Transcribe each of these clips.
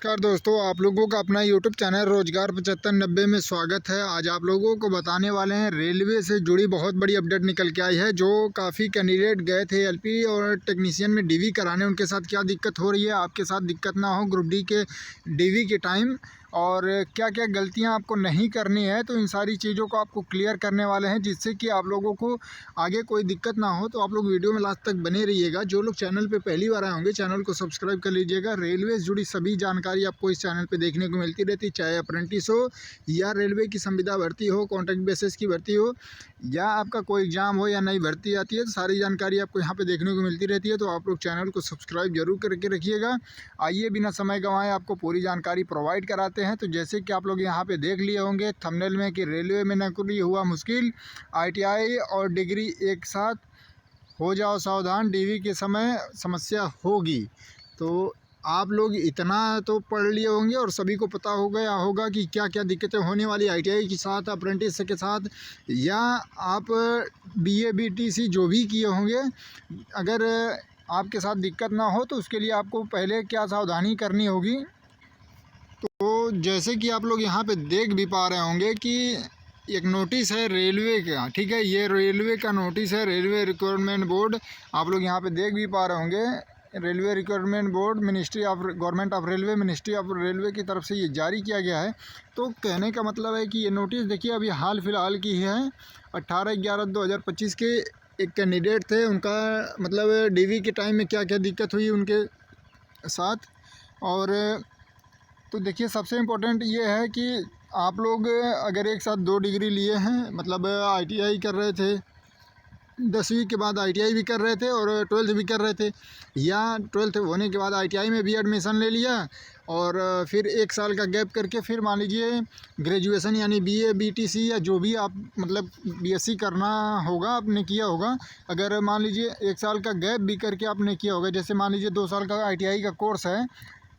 नमस्कार दोस्तों, आप लोगों का अपना यूट्यूब चैनल रोजगार 7590 में स्वागत है। आज आप लोगों को बताने वाले हैं रेलवे से जुड़ी बहुत बड़ी अपडेट निकल के आई है। जो काफ़ी कैंडिडेट गए थे एलपी और टेक्नीशियन में डीवी कराने, उनके साथ क्या दिक्कत हो रही है, आपके साथ दिक्कत ना हो ग्रुप डी के डीवी के टाइम, और क्या क्या गलतियां आपको नहीं करनी है, तो इन सारी चीज़ों को आपको क्लियर करने वाले हैं, जिससे कि आप लोगों को आगे कोई दिक्कत ना हो। तो आप लोग वीडियो में लास्ट तक बने रहिएगा। जो लोग चैनल पे पहली बार आए होंगे, चैनल को सब्सक्राइब कर लीजिएगा। रेलवे से जुड़ी सभी जानकारी आपको इस चैनल पे देखने को मिलती रहती है, चाहे अप्रेंटिस हो या रेलवे की संविदा भर्ती हो, कॉन्ट्रैक्ट बेसिस की भर्ती हो, या आपका कोई एग्ज़ाम हो या नई भर्ती आती है, तो सारी जानकारी आपको यहाँ पे देखने को मिलती रहती है। तो आप लोग चैनल को सब्सक्राइब जरूर करके रखिएगा। आइए बिना समय गंवाए आपको पूरी जानकारी प्रोवाइड कराते हैं। तो जैसे कि आप लोग यहाँ पे देख लिए होंगे थंबनेल में कि रेलवे में नौकरी हुआ मुश्किल, ITI और डिग्री एक साथ, हो जाओ सावधान, डीवी के समय समस्या होगी। तो आप लोग इतना तो पढ़ लिए होंगे और सभी को पता हो गया होगा कि क्या क्या दिक्कतें होने वाली ITI के साथ, अप्रेंटिस के साथ, या आप BA BTC जो भी किए होंगे, अगर आपके साथ दिक्कत ना हो तो उसके लिए आपको पहले क्या सावधानी करनी होगी। तो जैसे कि आप लोग यहाँ पे देख भी पा रहे होंगे कि एक नोटिस है रेलवे का, ठीक है, ये रेलवे का नोटिस है, रेलवे रिक्वायरमेंट बोर्ड। आप लोग यहाँ पे देख भी पा रहे होंगे, railway requirement board, ministry of government of railway, ministry of railway की तरफ से ये जारी किया गया है। तो कहने का मतलब है कि ये नोटिस देखिए अभी हाल फिलहाल की है, 18/11/2025 के एक कैंडिडेट थे, उनका मतलब डीवी के टाइम में क्या क्या दिक्कत हुई उनके साथ। और तो देखिए सबसे इम्पोर्टेंट ये है कि आप लोग अगर एक साथ 2 डिग्री लिए हैं, मतलब ITI कर रहे थे, 10वीं के बाद ITI भी कर रहे थे और 12th भी कर रहे थे, या 12th होने के बाद ITI में भी एडमिशन ले लिया और फिर 1 साल का गैप करके फिर मान लीजिए ग्रेजुएशन यानी BA BTC या जो भी आप मतलब BSc करना होगा आपने किया होगा। अगर मान लीजिए 1 साल का गैप भी करके आपने किया होगा, जैसे मान लीजिए 2 साल का ITI का कोर्स है,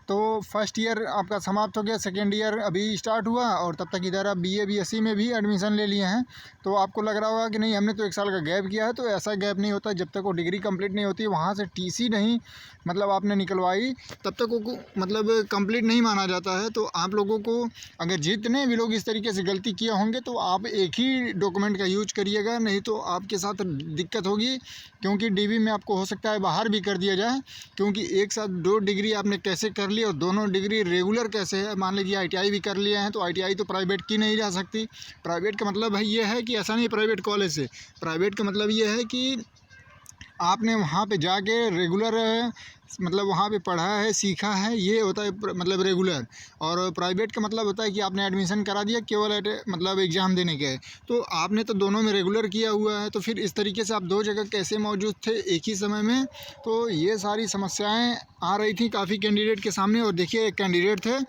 तो फर्स्ट ईयर आपका समाप्त हो गया, सेकेंड ईयर अभी स्टार्ट हुआ और तब तक इधर आप BA BSc में भी एडमिशन ले लिए हैं। तो आपको लग रहा होगा कि नहीं हमने तो 1 साल का गैप किया है, तो ऐसा गैप नहीं होता। जब तक वो डिग्री कंप्लीट नहीं होती, वहाँ से TC नहीं मतलब आपने निकलवाई, तब तक वो मतलब कंप्लीट नहीं माना जाता है। तो आप लोगों को अगर जितने भी लोग इस तरीके से गलती किए होंगे, तो आप एक ही डॉक्यूमेंट का यूज करिएगा, नहीं तो आपके साथ दिक्कत होगी। क्योंकि DV में आपको हो सकता है बाहर भी कर दिया जाए, क्योंकि एक साथ 2 डिग्री आपने कैसे कर ली और दोनों डिग्री रेगुलर कैसे है। मान लीजिए ITI भी कर लिए हैं, तो ITI तो प्राइवेट की नहीं जा सकती। प्राइवेट का मतलब है ये है कि ऐसा नहीं प्राइवेट कॉलेज से, प्राइवेट का मतलब ये है कि आपने वहाँ पे जाके रेगुलर मतलब वहाँ पे पढ़ा है, सीखा है, ये होता है मतलब रेगुलर। और प्राइवेट का मतलब होता है कि आपने एडमिशन करा दिया केवल मतलब एग्ज़ाम देने के। तो आपने तो दोनों में रेगुलर किया हुआ है, तो फिर इस तरीके से आप 2 जगह कैसे मौजूद थे एक ही समय में। तो ये सारी समस्याएं आ रही थी काफ़ी कैंडिडेट के सामने। और देखिए एक कैंडिडेट थे,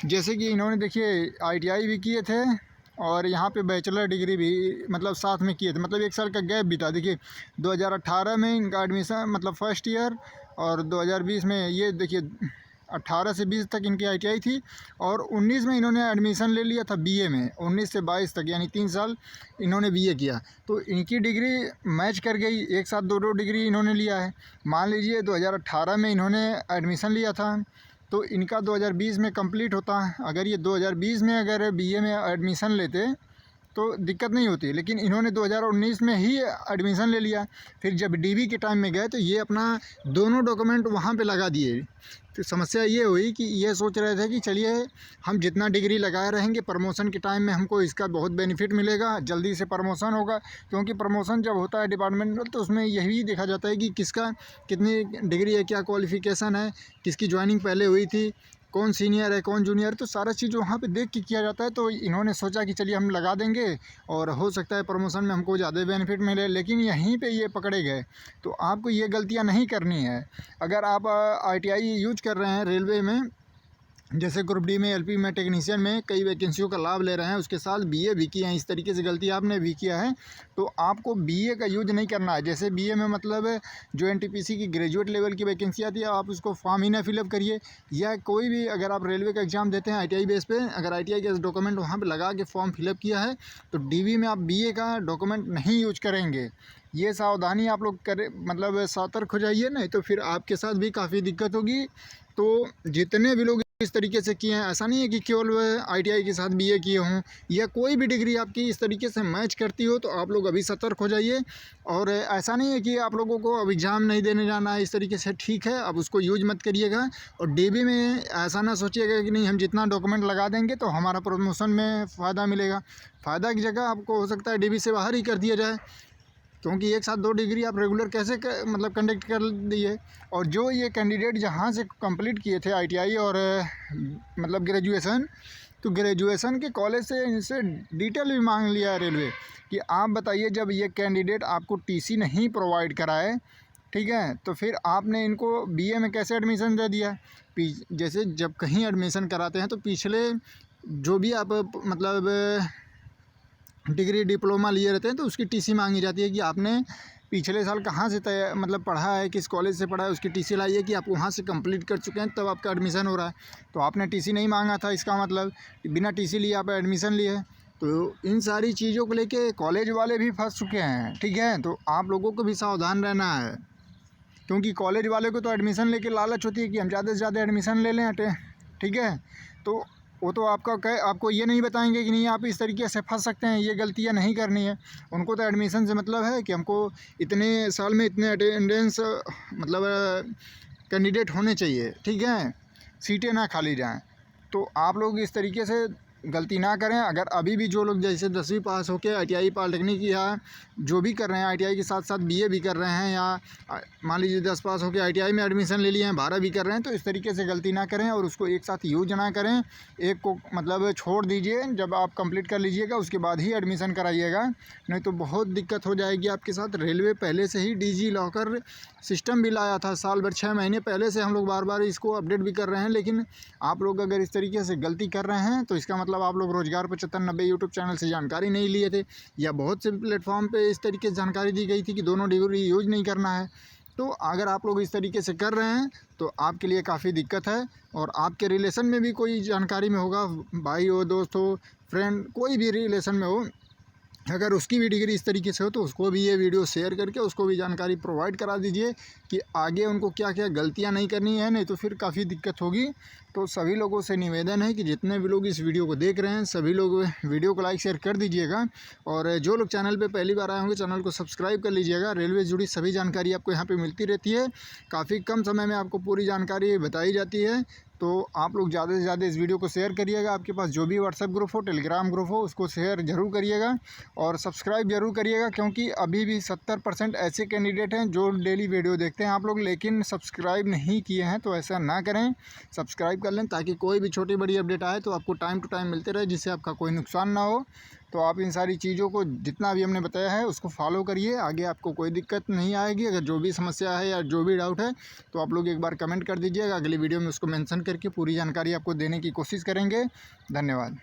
जैसे कि इन्होंने देखिए ITI भी किए थे और यहाँ पे बैचलर डिग्री भी मतलब साथ में किए थे, मतलब 1 साल का गैप भी था। देखिए 2018 में इनका एडमिशन मतलब फर्स्ट ईयर, और 2020 में ये देखिए 18 से 20 तक इनकी ITI थी, और 19 में इन्होंने एडमिशन ले लिया था BA में, 19 से 22 तक यानी 3 साल इन्होंने BA किया। तो इनकी डिग्री मैच कर गई, एक साथ 2 डिग्री इन्होंने लिया है। मान लीजिए 2018 में इन्होंने एडमिशन लिया था, तो इनका 2020 में कंप्लीट होता है। अगर ये 2020 में अगर BA में एडमिशन लेते तो दिक्कत नहीं होती, लेकिन इन्होंने 2019 में ही एडमिशन ले लिया। फिर जब DV के टाइम में गए, तो ये अपना दोनों डॉक्यूमेंट वहाँ पे लगा दिए। तो समस्या ये हुई कि ये सोच रहे थे कि चलिए हम जितना डिग्री लगाए रहेंगे, प्रमोशन के टाइम में हमको इसका बहुत बेनिफिट मिलेगा, जल्दी से प्रमोशन होगा। क्योंकि प्रमोशन जब होता है डिपार्टमेंट में, तो उसमें यही देखा जाता है कि किसका कितनी डिग्री है, क्या क्वालिफ़िकेशन है, किसकी ज्वाइनिंग पहले हुई थी, कौन सीनियर है कौन जूनियर, तो सारा चीज़ वहाँ पे देख के किया जाता है। तो इन्होंने सोचा कि चलिए हम लगा देंगे और हो सकता है प्रमोशन में हमको ज़्यादा बेनिफिट मिले, लेकिन यहीं पे ये पकड़े गए। तो आपको ये गलतियाँ नहीं करनी है। अगर आप ITI यूज कर रहे हैं रेलवे में, जैसे ग्रुप डी में, LP में, टेक्नीशियन में कई वैकेंसियों का लाभ ले रहे हैं, उसके साथ BA भी किए हैं, इस तरीके से गलती आपने भी किया है, तो आपको BA का यूज नहीं करना है। जैसे BA में मतलब जो NTPC की ग्रेजुएट लेवल की वैकेंसी आती है, आप उसको फॉर्म ही ना फिलअप करिए। या कोई भी अगर आप रेलवे का एग्ज़ाम देते हैं ITI बेस पे, अगर ITI के डॉक्यूमेंट वहाँ पर लगा के फॉर्म फिलअप किया है, तो DV में आप BA का डॉक्यूमेंट नहीं यूज करेंगे। ये सावधानी आप लोग करें, मतलब सतर्क हो जाइए, नहीं तो फिर आपके साथ भी काफ़ी दिक्कत होगी। तो जितने भी लोग इस तरीके से किए हैं। ऐसा नहीं है कि केवल ITI के साथ BA किए हों या कोई भी डिग्री आपकी इस तरीके से मैच करती हो तो आप लोग अभी सतर्क हो जाइए। और ऐसा नहीं है कि आप लोगों को अब एग्ज़ाम नहीं देने जाना है इस तरीके से, ठीक है, अब उसको यूज मत करिएगा। और DB में ऐसा ना सोचिएगा कि नहीं हम जितना डॉक्यूमेंट लगा देंगे तो हमारा प्रमोशन में फ़ायदा मिलेगा। फ़ायदा की जगह आपको हो सकता है DB से बाहर ही कर दिया जाए, क्योंकि एक साथ 2 डिग्री आप रेगुलर कैसे मतलब कंडक्ट कर दिए। और जो ये कैंडिडेट जहाँ से कंप्लीट किए थे ITI और मतलब ग्रेजुएशन, तो ग्रेजुएशन के कॉलेज से इनसे डिटेल भी मांग लिया है रेलवे कि आप बताइए, जब ये कैंडिडेट आपको TC नहीं प्रोवाइड कराए, ठीक है, तो फिर आपने इनको BA में कैसे एडमिशन दे दिया। जैसे जब कहीं एडमिशन कराते हैं तो पिछले जो भी आप मतलब डिग्री डिप्लोमा लिए रहते हैं तो उसकी TC मांगी जाती है कि आपने पिछले साल कहाँ से मतलब पढ़ा है, किस कॉलेज से पढ़ा है, उसकी TC लाइए कि आप वहाँ से कंप्लीट कर चुके हैं तब आपका एडमिशन हो रहा है। तो आपने TC नहीं मांगा था, इसका मतलब बिना TC लिए आप एडमिशन लिए। तो इन सारी चीज़ों को लेके कॉलेज वाले भी फंस चुके हैं, ठीक है। तो आप लोगों को भी सावधान रहना है, क्योंकि कॉलेज वाले को तो एडमिशन लेके लालच होती है कि हम ज़्यादा से ज़्यादा एडमिशन ले लें, ठीक है। तो वो तो आपको ये नहीं बताएंगे कि नहीं आप इस तरीके से फंस सकते हैं, ये गलतियाँ नहीं करनी है। उनको तो एडमिशन से मतलब है कि हमको इतने साल में इतने अटेंडेंस मतलब कैंडिडेट होने चाहिए, ठीक है, सीटें ना खाली जाएं। तो आप लोग इस तरीके से गलती ना करें। अगर अभी भी जो लोग जैसे 10वीं पास होकर ITI पॉलिटेक्निक या जो भी कर रहे हैं, ITI के साथ साथ BA भी कर रहे हैं, या मान लीजिए 10 पास होकर ITI में एडमिशन ले लिए हैं, 12 भी कर रहे हैं, तो इस तरीके से गलती ना करें और उसको एक साथ यूज ना करें। एक को मतलब छोड़ दीजिए, जब आप कंप्लीट कर लीजिएगा उसके बाद ही एडमिशन कराइएगा, नहीं तो बहुत दिक्कत हो जाएगी आपके साथ। रेलवे पहले से ही डिजी लॉकर सिस्टम भी लाया था, साल भर 6 महीने पहले से हम लोग बार बार इसको अपडेट भी कर रहे हैं। लेकिन आप लोग अगर इस तरीके से गलती कर रहे हैं तो इसका मतलब आप लोग रोजगार 7590 यूट्यूब चैनल से जानकारी नहीं लिए थे, या बहुत से प्लेटफॉर्म पे इस तरीके से जानकारी दी गई थी कि दोनों डिग्री यूज नहीं करना है। तो अगर आप लोग इस तरीके से कर रहे हैं तो आपके लिए काफ़ी दिक्कत है। और आपके रिलेशन में भी कोई जानकारी में होगा, भाई हो, दोस्त हो, फ्रेंड, कोई भी रिलेशन में हो, अगर उसकी भी डिग्री इस तरीके से हो तो उसको भी ये वीडियो शेयर करके उसको भी जानकारी प्रोवाइड करा दीजिए कि आगे उनको क्या क्या गलतियां नहीं करनी है, नहीं तो फिर काफ़ी दिक्कत होगी। तो सभी लोगों से निवेदन है कि जितने भी लोग इस वीडियो को देख रहे हैं सभी लोग वीडियो को लाइक शेयर कर दीजिएगा। और जो लोग चैनल पे पहली बार आए होंगे चैनल को सब्सक्राइब कर लीजिएगा। रेलवे से जुड़ी सभी जानकारी आपको यहाँ पर मिलती रहती है, काफ़ी कम समय में आपको पूरी जानकारी बताई जाती है। तो आप लोग ज़्यादा से ज़्यादा इस वीडियो को शेयर करिएगा। आपके पास जो भी व्हाट्सएप ग्रुप हो, टेलीग्राम ग्रुप हो, उसको शेयर ज़रूर करिएगा और सब्सक्राइब ज़रूर करिएगा, क्योंकि अभी भी 70% ऐसे कैंडिडेट हैं जो डेली वीडियो देखते हैं आप लोग लेकिन सब्सक्राइब नहीं किए हैं। तो ऐसा ना करें, सब्सक्राइब कर लें ताकि कोई भी छोटी बड़ी अपडेट आए तो आपको टाइम टू टाइम मिलते रहे, जिससे आपका कोई नुकसान ना हो। तो आप इन सारी चीज़ों को जितना भी हमने बताया है उसको फॉलो करिए, आगे आपको कोई दिक्कत नहीं आएगी। अगर जो भी समस्या है या जो भी डाउट है तो आप लोग एक बार कमेंट कर दीजिएगा, अगली वीडियो में उसको मेंशन करके पूरी जानकारी आपको देने की कोशिश करेंगे। धन्यवाद।